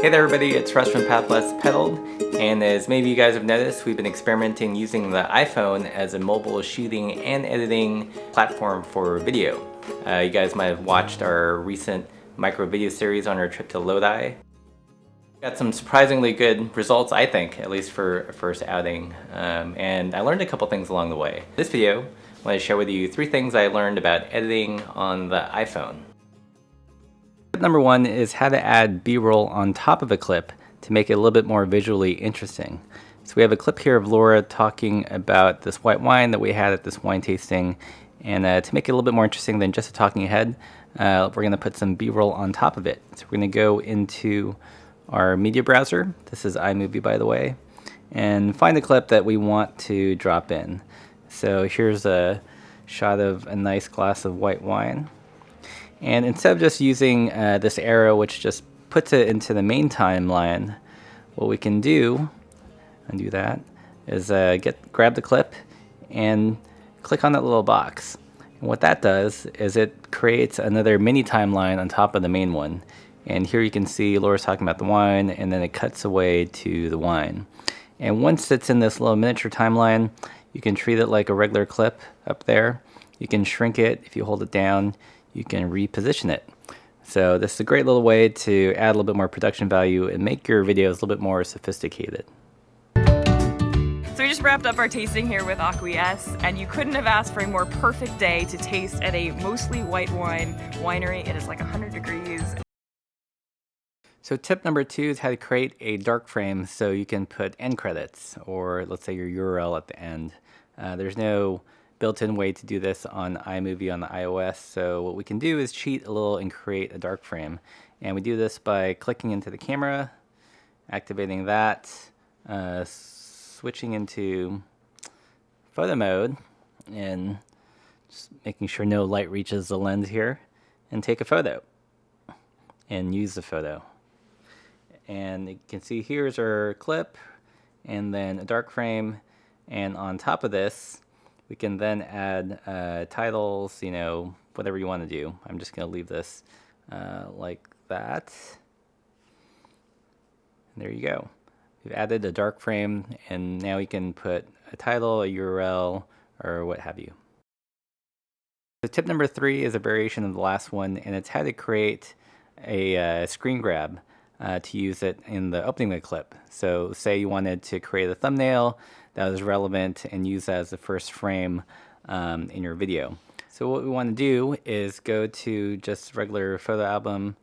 Hey there everybody, it's Russ from Path Less Pedaled, and as maybe you guys have noticed, we've been experimenting using the iPhone as a mobile shooting and editing platform for video. You guys might have watched our recent micro video series on our trip to Lodi. Got some surprisingly good results, I think, at least for a first outing, and I learned a couple things along the way. This video, I want to share with you 3 things I learned about editing on the iPhone. Tip number 1 is how to add B-roll on top of a clip to make it a little bit more visually interesting. So we have a clip here of Laura talking about this white wine that we had at this wine tasting, and to make it a little bit more interesting than just a talking head, we're going to put some B-roll on top of it. So we're going to go into our media browser, this is iMovie by the way, and find the clip that we want to drop in. So here's a shot of a nice glass of white wine. And instead of just using this arrow, which just puts it into the main timeline, what we can do, undo that, is grab the clip and click on that little box. And what that does is it creates another mini timeline on top of the main one. And here you can see Laura's talking about the wine, and then it cuts away to the wine. And once it's in this little miniature timeline, you can treat it like a regular clip up there. You can shrink it if you hold it down. You can reposition it. So this is a great little way to add a little bit more production value and make your videos a little bit more sophisticated. So we just wrapped up our tasting here with Acquiesce, and you couldn't have asked for a more perfect day to taste at a mostly white wine winery. It is like 100 degrees. So tip number 2 is how to create a dark frame so you can put end credits, or let's say your URL at the end. There's no built-in way to do this on iMovie on the iOS, so what we can do is cheat a little and create a dark frame. And we do this by clicking into the camera, activating that, switching into photo mode, and just making sure no light reaches the lens here, and take a photo, and use the photo. And you can see here's our clip, and then a dark frame, and on top of this, we can then add titles, you know, whatever you want to do. I'm just going to leave this like that. And there you go. We've added a dark frame, and now we can put a title, a URL, or what have you. So tip number 3 is a variation of the last one, and it's how to create a screen grab to use it in the opening of the clip. So say you wanted to create a thumbnail that was relevant and use that as the first frame in your video. So what we want to do is go to just regular photo album,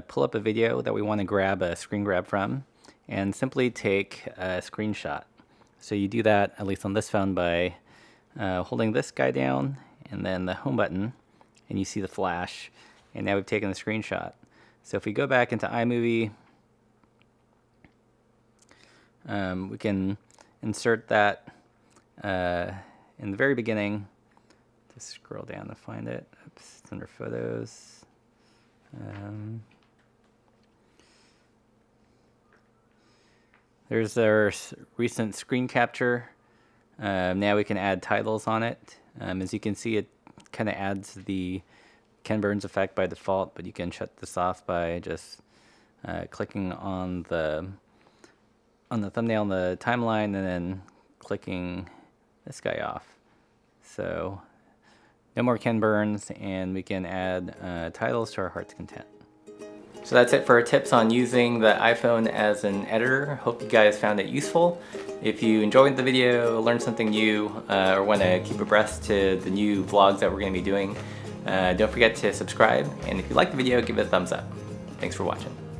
pull up a video that we want to grab a screen grab from, and simply take a screenshot. So you do that, at least on this phone, by holding this guy down and then the home button, and you see the flash, and now we've taken the screenshot. So if we go back into iMovie, we can insert that in the very beginning. Just scroll down to find it. Oops, it's under photos. There's our recent screen capture. Now we can add titles on it. As you can see, it kind of adds the Ken Burns effect by default, but you can shut this off by just clicking on the thumbnail on the timeline and then clicking this guy off. So no more Ken Burns, and we can add titles to our heart's content. So that's it for our tips on using the iPhone as an editor. Hope you guys found it useful. If you enjoyed the video, learned something new, or want to keep abreast to the new vlogs that we're going to be doing, don't forget to subscribe, and if you like the video, give it a thumbs up. Thanks for watching.